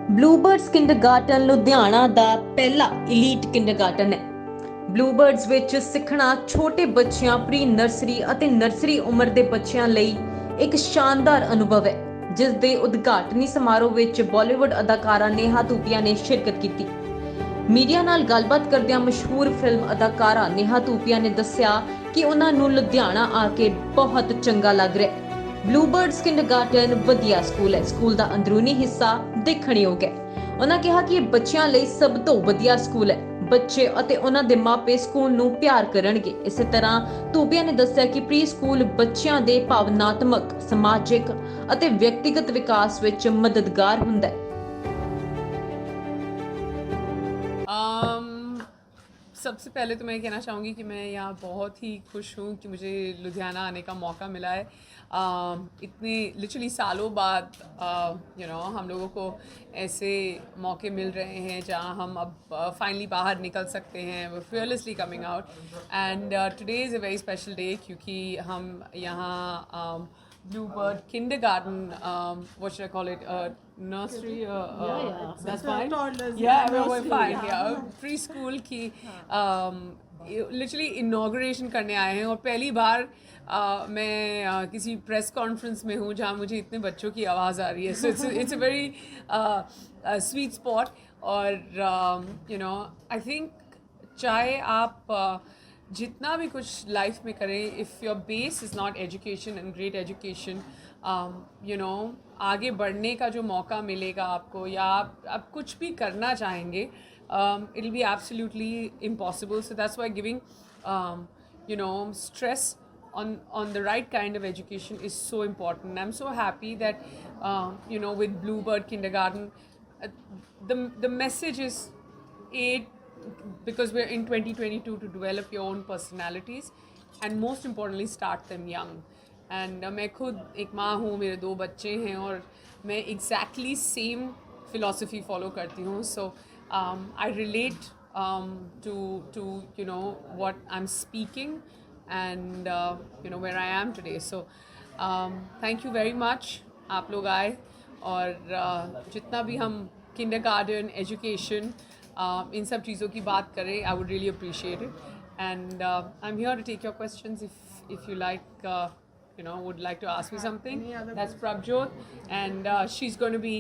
ਬਲੂਬਰਡਸ kindergarten Ludhiana ਦਾ ਪਹਿਲਾ elite kindergarten ਹੈ। ਬਲੂਬਰਡਸ ਵਿੱਚ ਸਿੱਖਣਾ ਛੋਟੇ ਬੱਚਿਆਂ ਪ੍ਰੀ ਨਰਸਰੀ ਅਤੇ ਨਰਸਰੀ ਉਮਰ ਦੇ ਬੱਚਿਆਂ ਲਈ ਇੱਕ ਸ਼ਾਨਦਾਰ ਅਨੁਭਵ ਹੈ, ਜਿਸ ਦੇ ਉਦਘਾਟਨੀ ਸਮਾਰੋਹ ਵਿੱਚ ਬਾਲੀਵੁੱਡ ਅਦਾਕਾਰਾ ਨੇਹਾ ਧੂਪੀਆ ਨੇ ਸ਼ਿਰਕਤ ਕੀਤੀ। ਮੀਡੀਆ ਨਾਲ ਗੱਲਬਾਤ ਕਰਦਿਆਂ ਮਸ਼ਹੂਰ ਫਿਲਮ ਅਦਾਕਾਰਾ ਨੇਹਾ ਧੂਪੀਆ ਨੇ ਦੱਸਿਆ ਕਿ ਉਹਨਾਂ ਨੂੰ ਲੁਧਿਆਣਾ ਆ ਕੇ ਬਹੁਤ ਚੰਗਾ ਲੱਗ ਰਿਹਾ ਹੈ। ਬਲੂਬਰਡਸ ਕਿੰਡਰਗਾਰਟਨ ਵਧੀਆ ਸਕੂਲ ਹੈ। ਸਕੂਲ ਦਾ ਅੰਦਰੂਨੀ ਹਿੱਸਾ ਦੇਖਣਯੋਗ ਹੈ। ਉਹਨਾਂ ਕਿਹਾ ਕਿ ਇਹ ਬੱਚਿਆਂ ਲਈ ਸਭ ਤੋਂ ਵਧੀਆ ਸਕੂਲ ਹੈ। ਬੱਚੇ ਅਤੇ ਉਹਨਾਂ ਦੇ ਮਾਪੇ ਸਕੂਲ ਨੂੰ ਪਿਆਰ ਕਰਨਗੇ। ਇਸੇ ਤਰ੍ਹਾਂ ਧੂਪੀਆ ਨੇ ਦੱਸਿਆ ਕਿ ਪ੍ਰੀ ਸਕੂਲ ਬੱਚਿਆਂ ਦੇ ਭਾਵਨਾਤਮਕ, ਸਮਾਜਿਕ ਅਤੇ ਵਿਅਕਤੀਗਤ ਵਿਕਾਸ ਵਿੱਚ ਮਦਦਗਾਰ ਹੁੰਦਾ ਹੈ। सबसे पहले तो मैं कहना चाहूँगी कि मैं यहाँ बहुत ही खुश हूँ कि मुझे लुधियाना आने का मौका मिला है। इतने लिटरली सालों बाद हम लोगों को ऐसे मौके मिल रहे हैं जहाँ हम अब फाइनली बाहर निकल सकते हैं। We fearlessly coming out and today is a very special day क्योंकि हम यहाँ Bluebird Kindergarten, what should I call it? Nursery? That's fine. Toddlers, We're nursery, fine. yeah. Preschool की लिटरली इनॉग्रेशन करने आए हैं और पहली बार मैं किसी प्रेस कॉन्फ्रेंस में हूँ जहाँ मुझे इतने बच्चों की आवाज़ आ रही है। So it's a very sweet spot और आई थिंक चाहे आप जितना भी कुछ लाइफ में करें, if your base is not education and great education, आगे बढ़ने का जो मौका मिलेगा आपको, या आप कुछ भी करना चाहेंगे, it will be absolutely impossible. So that's why giving stress on the right kind of education is so important. I'm so happy that with Bluebird Kindergarten, the message is aid, because we're in 2022 to develop your own personalities and most importantly start them young. And मैं खुद एक माँ हूँ, मेरे 2 बच्चे हैं और मैं exactly same philosophy follow करती हूँ. So I relate to what I'm speaking and where I am today. So thank you very much. आप लोग आए और जितना भी हम kindergarten education इन सब चीज़ों की बात करें, I would really appreciate it. And I'm here to take your questions if you like, would like to ask me something. That's Prabjot, and she's going to be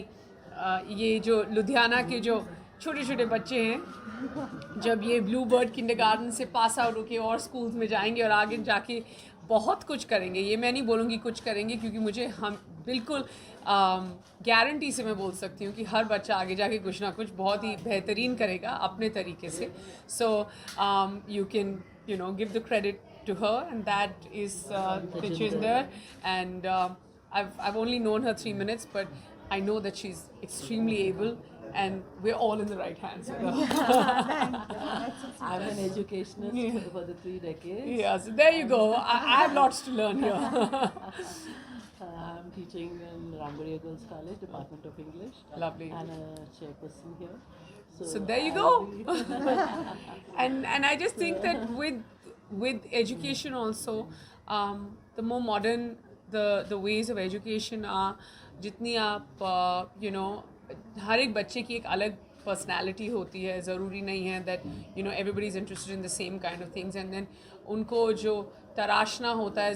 ये जो लुधियाना के जो छोटे छोटे बच्चे हैं, जब ये ब्लूबर्ड किंडरगार्टन से पास आउट होके और स्कूल्स में जाएंगे और आगे जाके बहुत कुछ करेंगे। ये मैं नहीं बोलूँगी कुछ करेंगे, क्योंकि मुझे हम बिल्कुल गारंटी से मैं बोल सकती हूँ कि हर बच्चा आगे जाके कुछ ना कुछ बहुत ही बेहतरीन करेगा अपने तरीके से. So you can give the credit to her, and that is Tejinder. And I've only known her 3 minutes, but I know that she's extremely able, and we're all in the right hands with her. I'm an educationist for the 3 decades. Yeah, so there you go. I have lots to learn here. I'm teaching in Ramgarhia Girls College, Department of English. Lovely. And a chairperson here. So there you go. and I just think that with education also, the more modern the ways of education are, जितनी आप हर एक बच्चे की एक अलग personality होती है. ज़रूरी नहीं है that everybody is interested in the same kind of things, and then उनको जो तराशना होता है,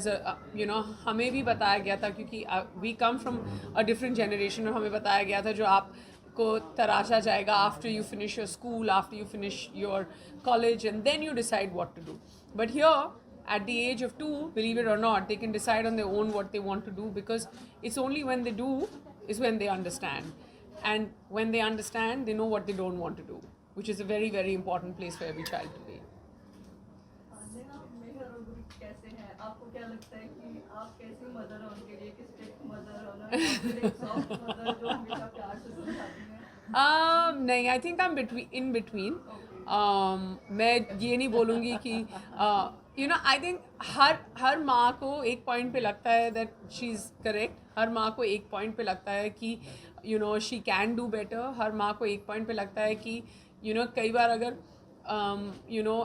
हमें भी बताया गया था, क्योंकि we come from a different generation, और हमें बताया गया था जो आपको तराशा जाएगा after you finish your school, after you finish your college, and then you decide what to do. But here at the age of 2, believe it or not, they can decide on their own what they want to do, because it's only when they do is when they understand. And when they understand, they know what they don't want to do, which is a very, very important place for every child to be. आपको क्या लगता है कि आप कैसी mother हो उनके लिए, किस टाइप मदर हो ना, फिर एक सॉफ्ट मदर जो हमेशा प्यार से समझाती है? नहीं, I think I am in between. मैं ये नहीं बोलूँगी कि आई थिंक हर माँ को एक पॉइंट पे लगता है दैट शी इज़ करेक्ट. हर माँ को एक पॉइंट पे लगता है कि शी कैन डू बेटर. हर माँ को एक पॉइंट पे लगता है कि कई बार अगर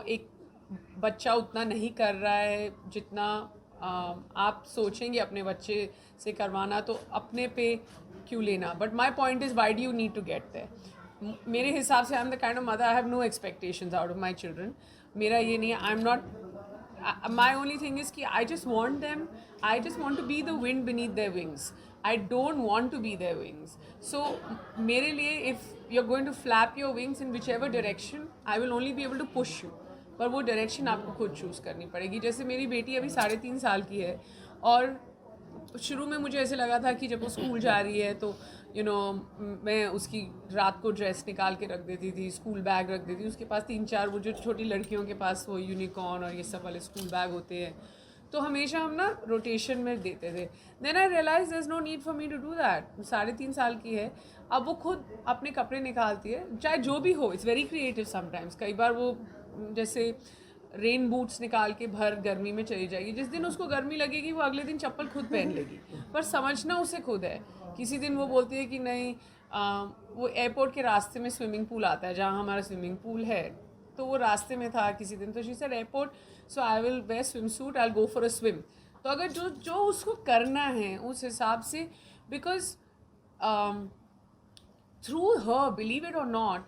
एक बच्चा उतना नहीं कर रहा है जितना आप सोचेंगे अपने बच्चे से करवाना, तो अपने पे क्यों लेना, but my point is why do you need to get there. मेरे हिसाब से I am the kind of mother, I have no expectations out of my children. मेरा ये नहीं है, I am not, my only thing is कि I just want them, I just want to be the wind beneath their wings. I don't want to be their wings. So मेरे लिए if you're going to flap your wings in whichever direction, I will only be able to push you. पर वो direction आपको खुद choose करनी पड़ेगी. जैसे मेरी बेटी अभी 3.5 साल की है, और शुरू में मुझे ऐसे लगा था कि जब वो स्कूल जा रही है तो मैं उसकी रात को ड्रेस निकाल के रख देती थी, स्कूल बैग रख देती थी. उसके पास 3-4 वो जो छोटी लड़कियों के पास वो यूनिकॉर्न और ये सब वाले स्कूल बैग होते हैं, तो हमेशा हम ना रोटेशन में देते थे. Then I realise there is no need for me to do that. 3.5 साल की है, अब वो खुद अपने कपड़े निकालती है, चाहे जो भी हो. It's very creative sometimes. कई बार वो जैसे रेन बूट्स निकाल के भर गर्मी में चली जाएगी. जिस दिन उसको गर्मी लगेगी वो अगले दिन चप्पल खुद पहन लेगी, पर समझना उसे खुद है. किसी दिन वो बोलती है कि नहीं, वो एयरपोर्ट के रास्ते में स्विमिंग पूल आता है जहाँ हमारा स्विमिंग पूल है, तो वो रास्ते में था किसी दिन, तो she said airport, so I will wear swimsuit, I will go for a swim. तो अगर जो उसको करना है उस हिसाब से, because through her, believe it or not,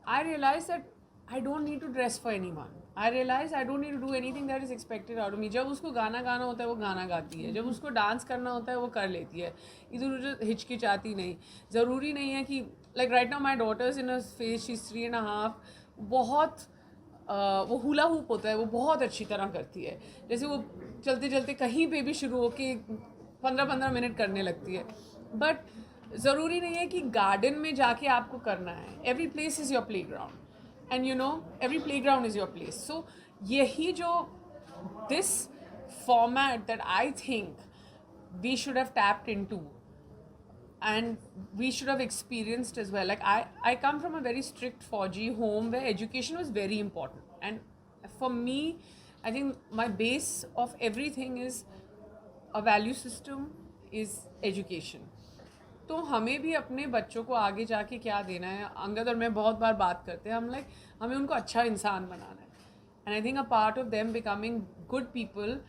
I realise that I don't need to dress for anyone. I realize I don't need to do anything that is expected out of me. जब उसको गाना गाना होता है वो गाना गाती है, जब उसको डांस करना होता है वो कर लेती है, इधर उधर हिचकिचाती नहीं. ज़रूरी नहीं है कि like right now my daughters in a phase, she is 3.5, बहुत वो हुला हुप होता है वो बहुत अच्छी तरह करती है. जैसे वो चलते चलते कहीं पे भी शुरू होके 15-15 मिनट करने लगती है. बट ज़रूरी नहीं है कि गार्डन में जाके आपको करना है. Every place is your play ground. And every playground is your place. So yahi jo, this format that I think we should have tapped into and we should have experienced as well. Like I come from a very strict 4G home where education was very important, and for me I think my base of everything is a value system, is education. तो हमें भी अपने बच्चों को आगे जाके क्या देना है. अंगद और मैं बहुत बार बात करते हैं, हम लाइक हमें उनको अच्छा इंसान बनाना है. And I think a part of them becoming good people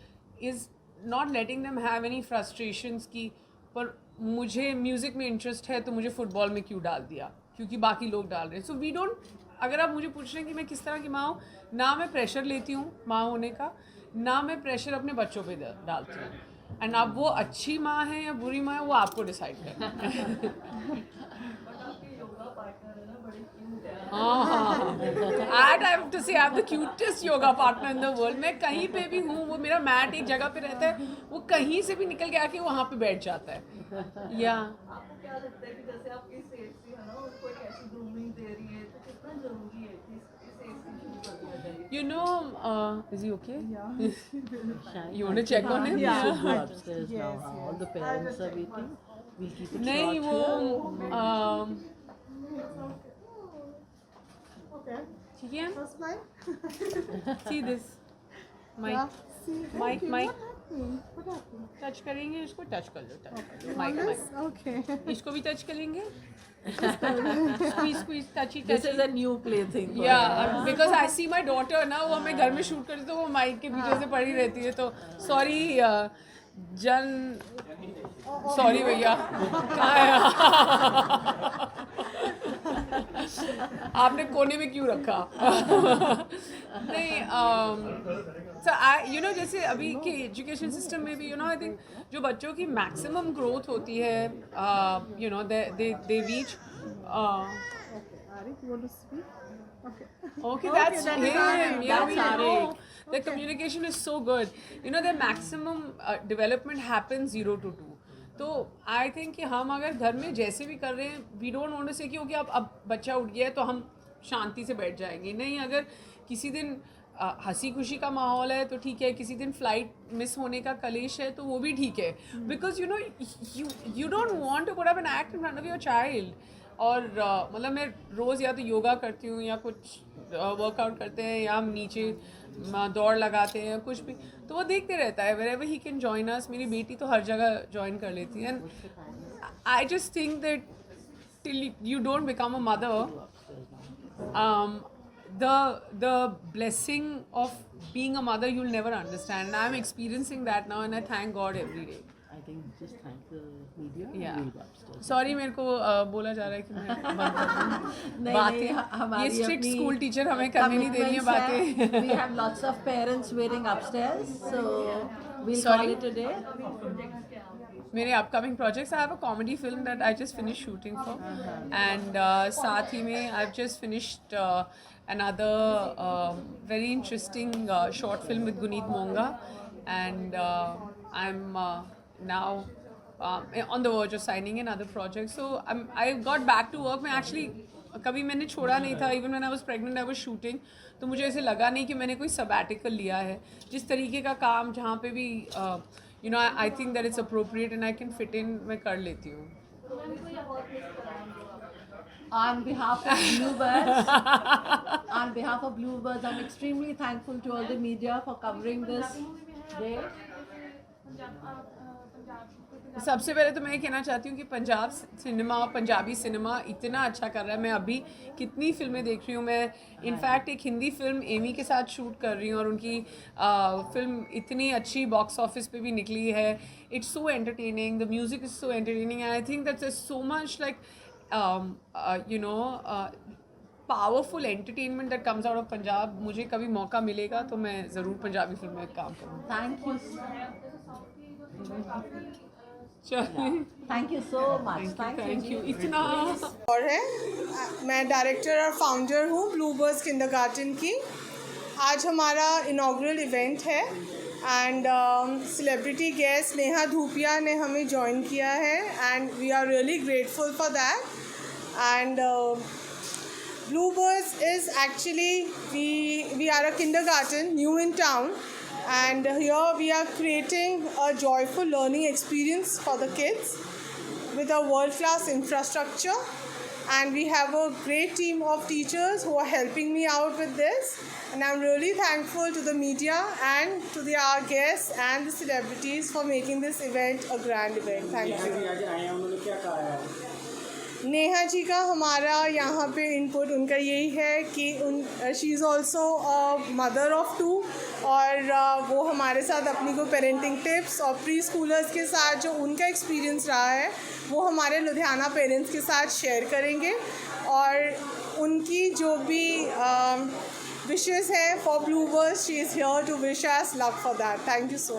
is not letting them have any frustrations की पर मुझे म्यूज़िक में इंटरेस्ट है तो मुझे फुटबॉल में क्यों डाल दिया क्योंकि बाकी लोग डाल रहे हैं. सो वी डोंट, अगर आप मुझे पूछ रहे हैं कि मैं किस तरह की माँ हूँ, ना मैं प्रेशर लेती हूँ माँ होने का, ना मैं प्रेशर अपने बच्चों पे डालती हूँ. एंड अब वो अच्छी माँ है या बुरी माँ है वो आपको डिसाइड करना है. I have to say I have the cutest yoga partner in the world. मैं कहीं पे भी हूँ, वो मेरा मैट एक जगह पे रहता है, वो कहीं से भी निकल के आके वहाँ पे बैठ जाता है. या आपको क्या लगता है कि जैसे आपकी सेफ सी है ना, उसको एक ऐसी ग्रूमिंग दे रही है, तो कितना जरूरी है कि इसे शुरू कर दिया जाए? is he okay? Shine. You want to check on him? We should go upstairs now. All the parents are waiting. We'll keep it नहीं short वो here. ठीक है. That's fine. See this. Yeah. Mic. See, Mic, thank you. mic. What happened? Touch करेंगे इसको, touch कर लो, touch कर लो. On mic this? Mic Okay. इसको भी टच करेंगे. Squeeze squeeze touchy This touchy. is a new plaything. for Yeah, her. because I see my daughter ना, वो हमें घर में शूट करती तो वो माइक के पीछे से पड़ी रहती है. तो सॉरी सॉरी भैया, कहाँ है आपने कोने में क्यों रखा? नहीं, so I जैसे अभी के एजुकेशन सिस्टम में भी आई थिंक जो बच्चों की मैक्सिमम ग्रोथ होती है, they reach Ari, you want to speak? Okay. Okay, that's that him. is Arik. Yeah, we That's know. Arik. The communication is so good. The maximum development happens 0 to 2. तो I think कि हम अगर घर में जैसे भी कर रहे हैं, वी डोंट वांट टू से कि ओके अब बच्चा उठ गया है तो हम शांति से बैठ जाएंगे. नहीं, अगर किसी दिन हंसी खुशी का माहौल है तो ठीक है, किसी दिन फ्लाइट मिस होने का कलेश है तो वो भी ठीक है. Because you don't want to put up an act in front of your child. और मतलब मैं रोज़ या तो योगा करती हूँ या कुछ वर्कआउट करते हैं या हम नीचे दौड़ लगाते हैं, कुछ भी, तो वो देखते रहता है. wherever he can join us. मेरी बेटी तो हर जगह ज्वाइन कर लेती है. And I just think that till you don't become a mother, the blessing of being a mother you'll never understand. And I'm experiencing that now, and I thank God every day. I think just thank the media. Yeah. And we'll go upstairs. Sorry मेरे को बोला जा रहा है कि मैं बंद कर दूँ नहीं, बातें। हमारी ये स्ट्रिक्ट अपनी स्कूल टीचर हमें करने नहीं दे रही है बातें। We have lots of parents waiting upstairs, so we'll Sorry? call it a day. मेरे upcoming projects I have a comedy film that I just finish shooting for and साथ ही में I just finished another very interesting short film with Guneet Monga, and I'm now on the verge of signing another project. So I got back to work. मैं actually कभी मैंने छोड़ा नहीं था. Even when I was pregnant I was shooting. तो मुझे ऐसे लगा नहीं कि मैंने कोई sabbatical लिया है. जिस तरीके का काम जहाँ पे भी you know I think that it's appropriate and I can fit in, मैं कर लेती हूँ. On behalf of Bluebirds, I'm extremely thankful to all the media for covering this day. सबसे पहले तो मैं ये कहना चाहती हूँ कि पंजाब सिनेमा, पंजाबी सिनेमा इतना अच्छा कर रहा है. मैं अभी कितनी फिल्में देख रही हूँ. मैं इनफैक्ट एक हिंदी फिल्म एमी के साथ शूट कर रही हूँ और उनकी फिल्म इतनी अच्छी बॉक्स ऑफिस पे भी निकली है. It's so entertaining, the music is so entertaining and I think that's so much like powerful entertainment that comes out of Punjab. मुझे कभी मौका मिलेगा तो मैं ज़रूर पंजाबी फिल्म में काम करूँगी. Thank you. Thank you so much. Thank you. इतना और है मैं डायरेक्टर और फाउंडर हूँ ब्लूबर्ड्स किंडरगार्टन की. आज हमारा इनॉग्रल इवेंट है and celebrity guest Neha Dhupia ने हमें ज्वाइन किया है and we are really grateful for that. And Bluebirds is actually we are a kindergarten new in town, and here we are creating a joyful learning experience for the kids with a world-class infrastructure, and we have a great team of teachers who are helping me out with this, and I'm really thankful to the media and to our guests and the celebrities for making this event a grand event. Thank you. Neha ji का हमारा यहाँ पे input उनका यही है कि she is also mother of 2 और वो हमारे साथ अपनी को पेरेंटिंग टिप्स और प्री स्कूलर्स के साथ जो उनका एक्सपीरियंस रहा है वो हमारे लुधियाना पेरेंट्स के साथ शेयर करेंगे और उनकी जो भी विशेस है for Bluebirds she is here to wish us luck for that. Thank you so